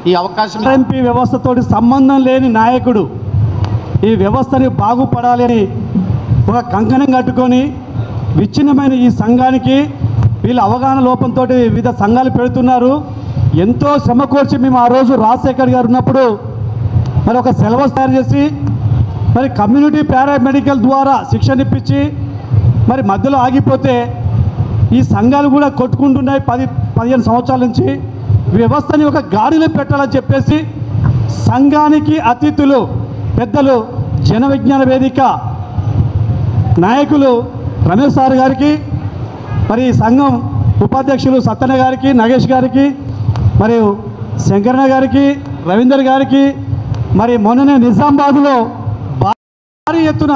ఈ అవకాశం ఎంపీ వ్యవస్థతోటి సంబంధం లేని నాయకుడు ఈ వ్యవస్థని బాగుపడాలి అని ఒక కంకణం కట్టుకొని విచ్ఛిన్నమైన ఈ సంఘానికి వీళ్ళ అవగాహన లోపంతో వివిధ సంఘాలు పెడుతున్నారు. ఎంతో శ్రమ కోర్చి మేము ఆ రోజు రాజశేఖర్ గారు ఉన్నప్పుడు మరి ఒక సిలబస్ తయారు చేసి మరి కమ్యూనిటీ పారామెడికల్ ద్వారా శిక్షణ ఇప్పించి మరి మధ్యలో ఆగిపోతే ఈ సంఘాలు కూడా కొట్టుకుంటున్నాయి 10-15 సంవత్సరాల నుంచి. వ్యవస్థని ఒక గాడిలో పెట్టాలని చెప్పేసి సంఘానికి అతిథులు పెద్దలు జన విజ్ఞాన వేదిక నాయకులు రమేష్ సార్ గారికి, మరి సంఘం ఉపాధ్యక్షులు సత్తన్న గారికి, నగేష్ గారికి, మరియు శంకరన్న గారికి, రవీందర్ గారికి, మరి మొన్ననే నిజామాబాద్లో భారీ ఎత్తున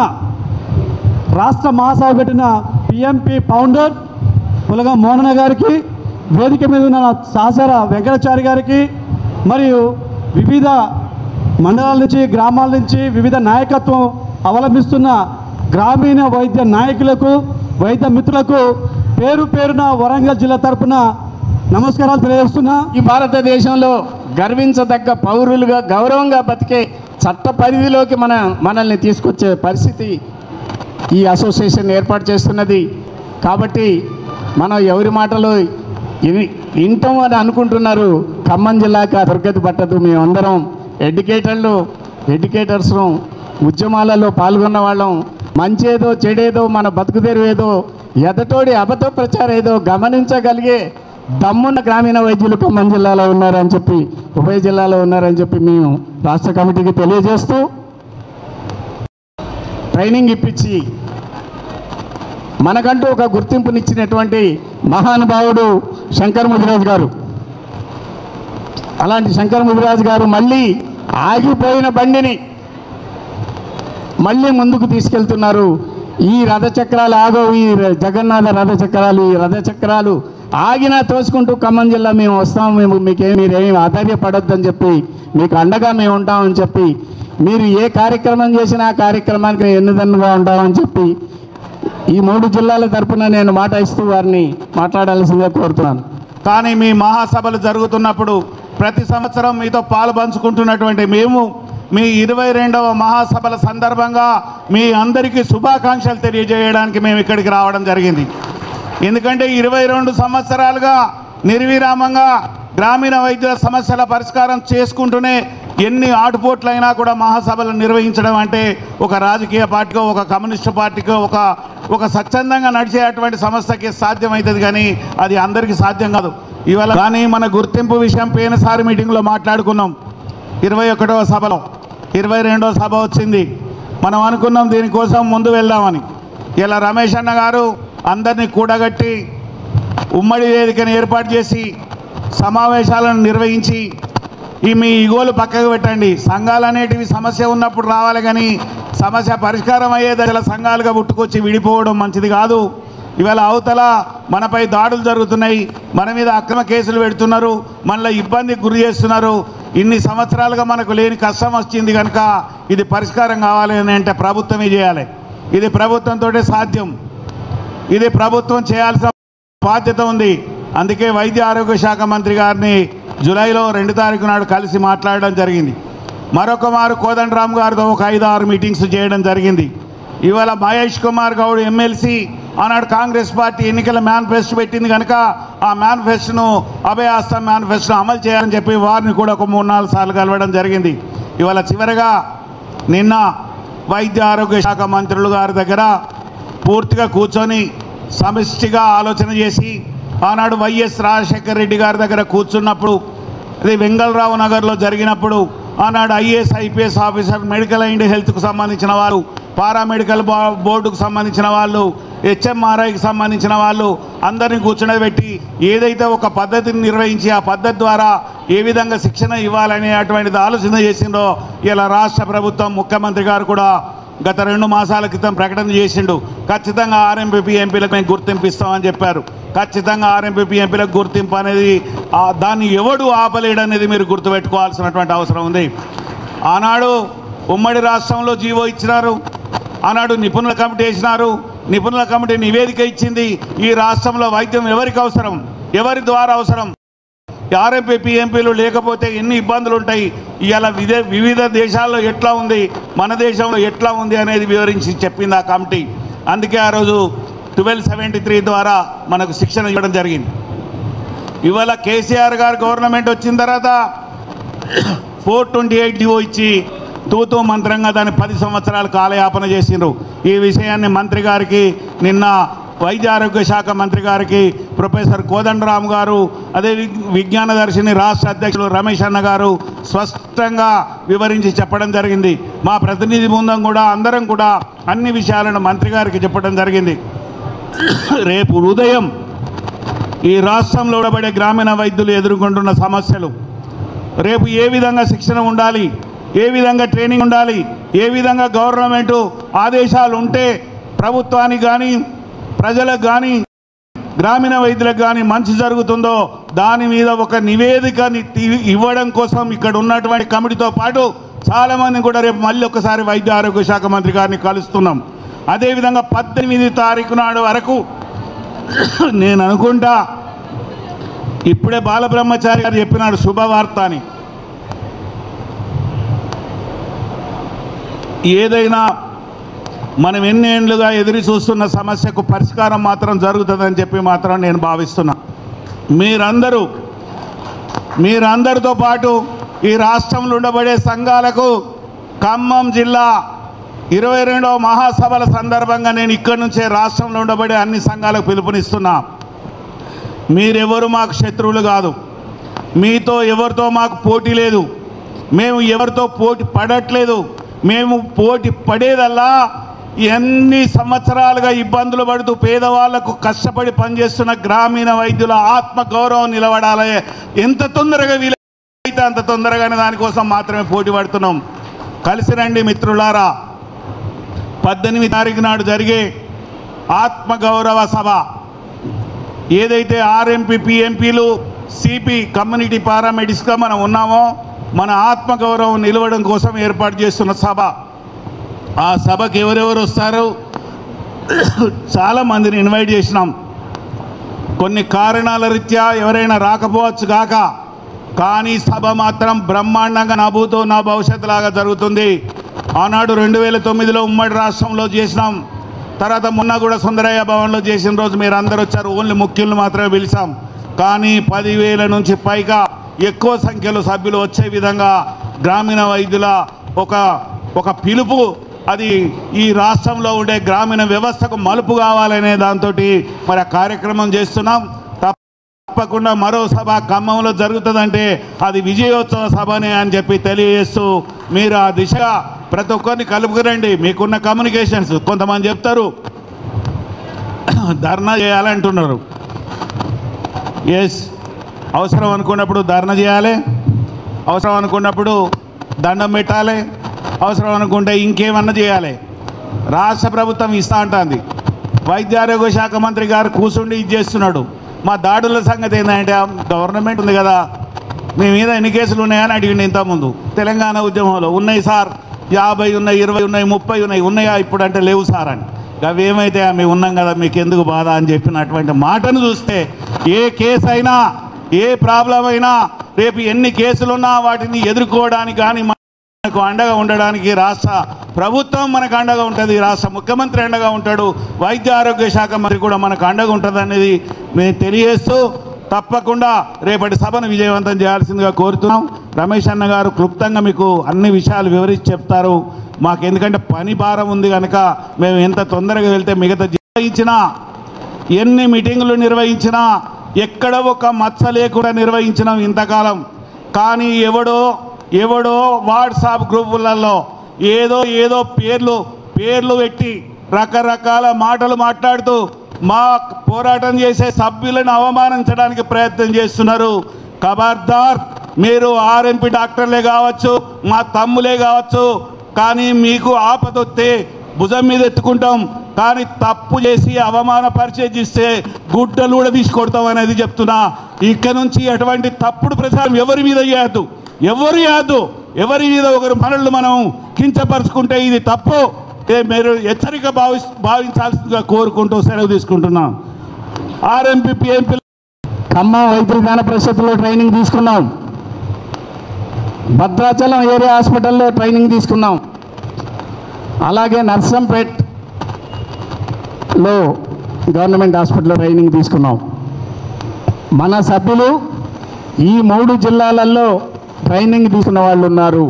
రాష్ట్ర మహాసభ పెట్టిన పిఎంపి ఫౌండర్ పులగం మోహనన్న గారికి, వేదిక మీద ఉన్న సాసర వెంకటాచారి గారికి, మరియు వివిధ మండలాల నుంచి గ్రామాల నుంచి వివిధ నాయకత్వం అవలంబిస్తున్న గ్రామీణ వైద్య నాయకులకు, వైద్య మిత్రులకు పేరు పేరున వరంగల్ జిల్లా తరపున నమస్కారాలు తెలియజేస్తున్నా. ఈ భారతదేశంలో గర్వించదగ్గ పౌరులుగా గౌరవంగా బతికే చట్ట పరిధిలోకి మనల్ని తీసుకొచ్చే పరిస్థితి ఈ అసోసియేషన్ ఏర్పాటు చేస్తున్నది. కాబట్టి మనం ఎవరి మాటలు వింటాం అని అనుకుంటున్నారు. ఖమ్మం జిల్లాకి ఆ దుర్గతి పట్టదు. మేమందరం ఎడ్యుకేటర్స్ ఉద్యమాలలో పాల్గొన్న వాళ్ళం. మంచేదో చెడేదో మన బతుకుదేరు ఏదో ఎదటోడి అబద్ధ ప్రచారం ఏదో గమనించగలిగే దమ్మున్న గ్రామీణ వైద్యులు ఖమ్మం జిల్లాలో ఉన్నారని చెప్పి, ఉభయ జిల్లాలో ఉన్నారని చెప్పి మేము రాష్ట్ర కమిటీకి తెలియజేస్తూ ట్రైనింగ్ ఇప్పించి మనకంటూ ఒక గుర్తింపునిచ్చినటువంటి మహానుభావుడు శంకర్ ముదిరాజ్ గారు. అలాంటి శంకర్ ముదిరాజ్ గారు మళ్ళీ ఆగిపోయిన బండిని మళ్ళీ ముందుకు తీసుకెళ్తున్నారు. ఈ రథచక్రాలు ఆగవు, ఈ జగన్నాథ రథచక్రాలు, ఈ రథచక్రాలు ఆగినా తోసుకుంటూ ఖమ్మం జిల్లా మేము వస్తాం, మీరేమి ఆధార్యపడొద్దని చెప్పి మీకు అండగా మేము ఉంటామని చెప్పి, మీరు ఏ కార్యక్రమం చేసినా ఆ కార్యక్రమానికి ఎన్నుదన్నుగా ఉంటామని చెప్పి ఈ 3 జిల్లాల తరపున నేను మాట ఇస్తూ వారిని మాట్లాడాల్సిందిగా కోరుతున్నాను. కానీ మీ మహాసభలు జరుగుతున్నప్పుడు ప్రతి సంవత్సరం మీతో పాలు పంచుకుంటున్నటువంటి మేము మీ 22వ మహాసభల సందర్భంగా మీ అందరికీ శుభాకాంక్షలు తెలియజేయడానికి మేము ఇక్కడికి రావడం జరిగింది. ఎందుకంటే 22 సంవత్సరాలుగా నిర్విరామంగా గ్రామీణ వైద్యుల సమస్యల పరిష్కారం చేసుకుంటూనే ఎన్ని ఆటుపోట్లైనా కూడా మహాసభలు నిర్వహించడం అంటే ఒక రాజకీయ పార్టీకో ఒక కమ్యూనిస్టు పార్టీకో ఒక స్వచ్ఛందంగా నడిచే అటువంటి సంస్థకి సాధ్యమవుతుంది, కానీ అది అందరికీ సాధ్యం కాదు ఇవాళ. కానీ మన గుర్తింపు విషయం పోయినసారి మీటింగ్లో మాట్లాడుకున్నాం. 21వ సభలో 22వ సభ వచ్చింది. మనం అనుకున్నాం దీనికోసం ముందు వెళ్దామని. ఇలా రమేష్ అన్న గారు అందరినీ కూడగట్టి ఉమ్మడి వేదికను ఏర్పాటు చేసి సమావేశాలను నిర్వహించి మీ ఈగోలు పక్కకు పెట్టండి, సంఘాలు అనేటివి సమస్య ఉన్నప్పుడు రావాలి, కానీ సమస్య పరిష్కారం అయ్యే దశల సంఘాలుగా పుట్టుకొచ్చి విడిపోవడం మంచిది కాదు. ఇవాళ అవతల మనపై దాడులు జరుగుతున్నాయి, మన మీద అక్రమ కేసులు పెడుతున్నారు, మనలో ఇబ్బందికి గురి చేస్తున్నారు. ఇన్ని సంవత్సరాలుగా మనకు లేని కష్టం వచ్చింది కనుక ఇది పరిష్కారం కావాలి అని అంటే ప్రభుత్వమే చేయాలి. ఇది ప్రభుత్వంతో సాధ్యం, ఇది ప్రభుత్వం చేయాల్సిన బాధ్యత ఉంది. అందుకే వైద్య ఆరోగ్య శాఖ మంత్రి గారిని జూలైలో 2 తారీఖు నాడు కలిసి మాట్లాడడం జరిగింది. మరొక మారు కోదండరామ్ గారితో ఒక 5-6 మీటింగ్స్ చేయడం జరిగింది. ఇవాళ మహేష్ కుమార్ గౌడ్ ఎమ్మెల్సీ ఆనాడు కాంగ్రెస్ పార్టీ ఎన్నికల మేనిఫెస్టో పెట్టింది కనుక ఆ మేనిఫెస్టోను అభయాస్తం మేనిఫెస్టోను అమలు చేయాలని చెప్పి వారిని కూడా ఒక 3-4 సార్లు కలవడం జరిగింది. ఇవాళ చివరగా నిన్న వైద్య ఆరోగ్య శాఖ మంత్రులు గారి దగ్గర పూర్తిగా కూర్చొని సమిష్టిగా ఆలోచన చేసి ఆనాడు వైఎస్ రాజశేఖర రెడ్డి గారి దగ్గర కూర్చున్నప్పుడు, అది వెంగళరావు నగర్లో జరిగినప్పుడు ఆనాడు IAS IPS officer, medical and హెల్త్కు సంబంధించిన వాళ్ళు, పారామెడికల్ బోర్డుకు సంబంధించిన వాళ్ళు, హెచ్ఎంఆర్ఐకి సంబంధించిన వాళ్ళు అందరినీ కూర్చుండబెట్టి ఏదైతే ఒక పద్ధతిని నిర్వహించి ఆ పద్ధతి ద్వారా ఏ విధంగా శిక్షణ ఇవ్వాలనే అటువంటిది ఆలోచన చేసిందో ఇలా రాష్ట్ర ప్రభుత్వం ముఖ్యమంత్రి గారు కూడా గత 2 మాసాల క్రితం ప్రకటన చేసిండు. ఖచ్చితంగా ఆర్ఎంపీపీ ఎంపీలకు మేము గుర్తింపు ఇస్తామని చెప్పారు. ఖచ్చితంగా ఆర్ఎంపీపీ ఎంపీలకు గుర్తింపు అనేది దాన్ని ఎవడు ఆపలేడనేది మీరు గుర్తుపెట్టుకోవాల్సినటువంటి అవసరం ఉంది. ఆనాడు ఉమ్మడి రాష్ట్రంలో జీవో ఇచ్చినారు, ఆనాడు నిపుణుల కమిటీ వేసినారు, నిపుణుల కమిటీ నివేదిక ఇచ్చింది. ఈ రాష్ట్రంలో వైద్యం ఎవరికి అవసరం, ఎవరి ద్వారా అవసరం, ఆర్ఎంపీ ఎంపీలు లేకపోతే ఎన్ని ఇబ్బందులు ఉంటాయి, ఇవాళ వివిధ దేశాల్లో ఎట్లా ఉంది, మన దేశంలో ఎట్లా ఉంది అనేది వివరించి చెప్పింది ఆ కమిటీ. అందుకే ఆ రోజు 1273 ద్వారా మనకు శిక్షణ ఇవ్వడం జరిగింది. ఇవాళ కేసీఆర్ గారు గవర్నమెంట్ వచ్చిన తర్వాత 428 డిఓ ఇచ్చి తూతూ మంత్రంగా దాన్ని 10 సంవత్సరాలు కాలయాపన చేసిండ్రు. ఈ విషయాన్ని మంత్రి గారికి నిన్న వైద్య ఆరోగ్య శాఖ మంత్రి గారికి ప్రొఫెసర్ కోదండరామ్ గారు, అదే విజ్ఞాన దర్శిని రాష్ట్ర అధ్యక్షులు రమేష్ అన్న గారు స్పష్టంగా వివరించి చెప్పడం జరిగింది. మా ప్రతినిధి బృందం కూడా అందరం కూడా అన్ని విషయాలను మంత్రి గారికి చెప్పడం జరిగింది. రేపు ఉదయం ఈ రాష్ట్రంలో ఉండబడే గ్రామీణ వైద్యులు ఎదుర్కొంటున్న సమస్యలు, రేపు ఏ విధంగా శిక్షణ ఉండాలి, ఏ విధంగా ట్రైనింగ్ ఉండాలి, ఏ విధంగా గవర్నమెంటు ఆదేశాలు ఉంటే ప్రభుత్వానికి కానీ ప్రజలకు కానీ గ్రామీణ వైద్యులకు కానీ మంచి జరుగుతుందో దాని మీద ఒక నివేదికని ఇవ్వడం కోసం ఇక్కడ ఉన్నటువంటి కమిటీతో పాటు చాలామంది కూడా రేపు మళ్ళీ ఒకసారి వైద్య ఆరోగ్య శాఖ మంత్రి గారిని కలుస్తున్నాం. అదేవిధంగా 18 తారీఖు నాడు వరకు నేను అనుకుంటా, ఇప్పుడే బాలబ్రహ్మచారి గారు చెప్పినాడు శుభవార్త అని, ఏదైనా మనం ఎన్ని ఏళ్ళుగా ఎదురు చూస్తున్న సమస్యకు పరిష్కారం మాత్రం జరుగుతుందని చెప్పి మాత్రం నేను భావిస్తున్నా. మీరందరితో పాటు ఈ రాష్ట్రంలో ఉండబడే సంఘాలకు ఖమ్మం జిల్లా 22వ మహాసభల సందర్భంగా నేను ఇక్కడి నుంచే రాష్ట్రంలో ఉండబడే అన్ని సంఘాలకు పిలుపునిస్తున్నా. మీరెవరు మాకు శత్రువులు కాదు, మీతో ఎవరితో మాకు పోటీ లేదు, మేము ఎవరితో పోటీ పడట్లేదు. మేము పోటీ పడేదల్లా ఎన్ని సంవత్సరాలుగా ఇబ్బందులు పడుతూ పేదవాళ్లకు కష్టపడి పనిచేస్తున్న గ్రామీణ వైద్యుల ఆత్మగౌరవం నిలబడాలి. ఎంత తొందరగా వీలైతే అంత తొందరగానే దానికోసం మాత్రమే పోటీ పడుతున్నాం. కలిసి రండి మిత్రులారా. 18 తారీఖు నాడు జరిగే ఆత్మగౌరవ సభ ఏదైతే ఆర్ఎంపీ ఎంపీలు సిపి కమ్యూనిటీ పారామెడిక్స్గా మనం ఉన్నామో మన ఆత్మగౌరవం నిలవడం కోసం ఏర్పాటు చేస్తున్న సభ. ఆ సభకు ఎవరెవరు వస్తారు, చాలామందిని ఇన్వైట్ చేసినాం. కొన్ని కారణాల రీత్యా ఎవరైనా రాకపోవచ్చు కాక, కానీ సభ మాత్రం బ్రహ్మాండంగా నా భూతో నా భవిష్యత్తు లాగా జరుగుతుంది. ఆనాడు 2009లో ఉమ్మడి రాష్ట్రంలో చేసినాం, తర్వాత మొన్న కూడా సుందరయ్య భవన్లో చేసిన రోజు మీరు అందరూ వచ్చారు, ఓన్లీ ముఖ్యులను మాత్రమే పిలిచాం. కానీ 10,000 నుంచి పైగా ఎక్కువ సంఖ్యలో సభ్యులు వచ్చే విధంగా గ్రామీణ వైద్యుల ఒక పిలుపు, అది ఈ రాష్ట్రంలో ఉండే గ్రామీణ వ్యవస్థకు మలుపు కావాలనే దాంతో మరి ఆ కార్యక్రమం చేస్తున్నాం. తప్పకుండా మరో సభ ఖమ్మంలో జరుగుతుందంటే అది విజయోత్సవ సభనే అని చెప్పి తెలియజేస్తూ మీరు ఆ దిశగా ప్రతి ఒక్కరిని కలుపుకురండి. మీకున్న కమ్యూనికేషన్స్, కొంతమంది చెప్తారు ధర్నా చేయాలంటున్నారు. ఎస్, అవసరం అనుకున్నప్పుడు ధర్నా చేయాలి, అవసరం అనుకున్నప్పుడు దండం పెట్టాలి, అవసరం అనుకుంటే ఇంకేమన్నా చేయాలి. రాష్ట్ర ప్రభుత్వం ఇస్తా అంటుంది, వైద్య ఆరోగ్య శాఖ మంత్రి గారు కూర్చుండి ఇది చేస్తున్నాడు. మా దాడుల సంగతి ఏంటంటే గవర్నమెంట్ ఉంది కదా, మీ మీద ఎన్ని కేసులు ఉన్నాయని అడిగింది ఇంతకుముందు. తెలంగాణ ఉద్యమంలో ఉన్నాయి సార్, 50 ఉన్నాయి, 20 ఉన్నాయి, 30 ఉన్నాయి, ఉన్నాయా ఇప్పుడు అంటే లేవు సార్ అని. అవి ఏమైతే మేము ఉన్నాం కదా, మీకు ఎందుకు బాధ అని చెప్పినటువంటి మాటను చూస్తే ఏ కేసు అయినా, ఏ ప్రాబ్లం అయినా, రేపు ఎన్ని కేసులున్నా వాటిని ఎదుర్కోవడానికి కానీ మనకు అండగా ఉండడానికి రాష్ట్ర ప్రభుత్వం మనకు అండగా ఉంటుంది, రాష్ట్ర ముఖ్యమంత్రి అండగా ఉంటాడు, వైద్య ఆరోగ్య శాఖ మంత్రి కూడా మనకు అండగా ఉంటుంది అనేది మేము తెలియజేస్తూ తప్పకుండా రేపటి సభను విజయవంతం చేయాల్సిందిగా కోరుతున్నాం. రమేష్ అన్న గారు క్లుప్తంగా మీకు అన్ని విషయాలు వివరించి చెప్తారు. మాకు ఎందుకంటే పని భారం ఉంది కనుక మేము ఎంత తొందరగా వెళ్తే మిగతా నిర్వహించినా, ఎన్ని మీటింగులు నిర్వహించినా, ఎక్కడ ఒక మచ్చ లేకుండా నిర్వహించినాం ఇంతకాలం. కానీ ఎవడో వాట్సాప్ గ్రూపులలో ఏదో పేర్లు పెట్టి రకరకాల మాటలు మాట్లాడుతూ మా పోరాటం చేసే సభ్యులను అవమానించడానికి ప్రయత్నం చేస్తున్నారు. ఖబర్దార్, మీరు ఆర్ఎంపీ డాక్టర్లే కావచ్చు, మా తమ్ములే కావచ్చు, కానీ మీకు ఆపదొస్తే భుజం మీద ఎత్తుకుంటాం, కానీ తప్పు చేసి అవమానపరిచేస్తే గుడ్డలు కూడా తీసుకొడతాం అనేది చెప్తున్నా. ఇక్కడ నుంచి అటువంటి తప్పుడు ప్రచారం ఎవరి మీద చేయద్దు, ఎవరి మీద ఒకరు మనల్ని మనం కించపరుచుకుంటే ఇది తప్పు. మీరు హెచ్చరిక భావించాల్సిందిగా కోరుకుంటూ సెలవు తీసుకుంటున్నాం. ఆర్ఎంపీ పిఎంపీ ఖమ్మం వైద్య విధాన పరిషత్తులో ట్రైనింగ్ తీసుకున్నాం, భద్రాచలం ఏరియా హాస్పిటల్లో ట్రైనింగ్ తీసుకున్నాం, అలాగే నర్సంపేట్లో గవర్నమెంట్ హాస్పిటల్లో ట్రైనింగ్ తీసుకున్నాం. మన సభ్యులు ఈ 3 జిల్లాలలో ట్రైనింగ్ తీసుకున్న వాళ్ళు ఉన్నారు.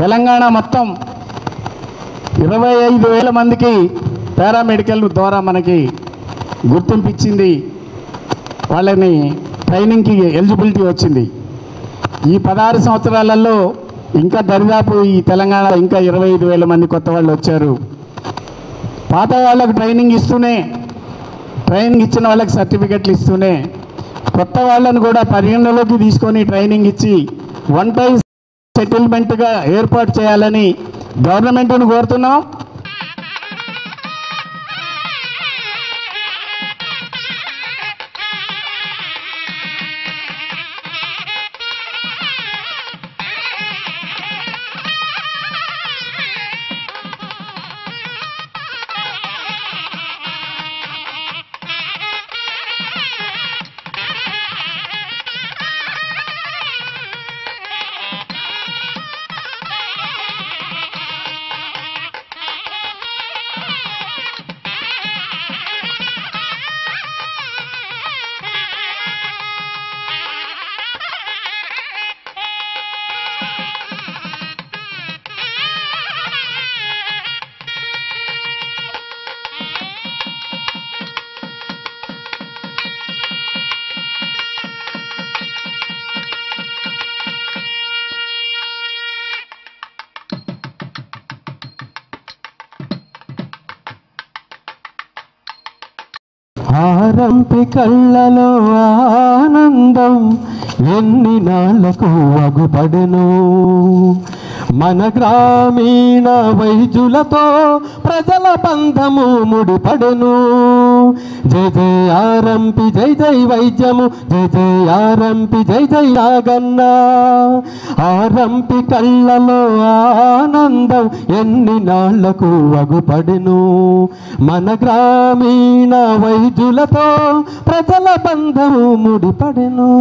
తెలంగాణ మొత్తం 25,000 మందికి పారామెడికల్ ద్వారా మనకి గుర్తింపు ఇచ్చింది, వాళ్ళని ట్రైనింగ్కి ఎలిజిబిలిటీ వచ్చింది. ఈ 16 సంవత్సరాలలో ఇంకా దరిదాపు ఈ తెలంగాణ ఇంకా 25,000 మంది కొత్త వాళ్ళు వచ్చారు. పాత వాళ్ళకు ట్రైనింగ్ ఇచ్చిన వాళ్ళకి సర్టిఫికెట్లు ఇస్తూనే కొత్త వాళ్ళను కూడా పరిగణలోకి తీసుకొని ట్రైనింగ్ ఇచ్చి వన్ టైం సెటిల్మెంట్గా ఏర్పాటు చేయాలని గవర్నమెంట్ను కోరుతున్నాం. ఆరంపి కళ్ళలో ఆనందం ఎన్ని నాళ్లకు అగుపడెను, మన గ్రామీణ వైద్యులతో ప్రజల బంధము ముడిపడెను. జై జై ఆరంపి, జై జై వైద్యము, జై జై ఆరంపి, జై జై నాగన్న. ఆరంపి కళ్ళలో ఆనందం ఎన్ని నాళ్లకు అగుపడెను, మన గ్రామీణ వైద్యులతో ప్రజల బంధము ముడిపడెను.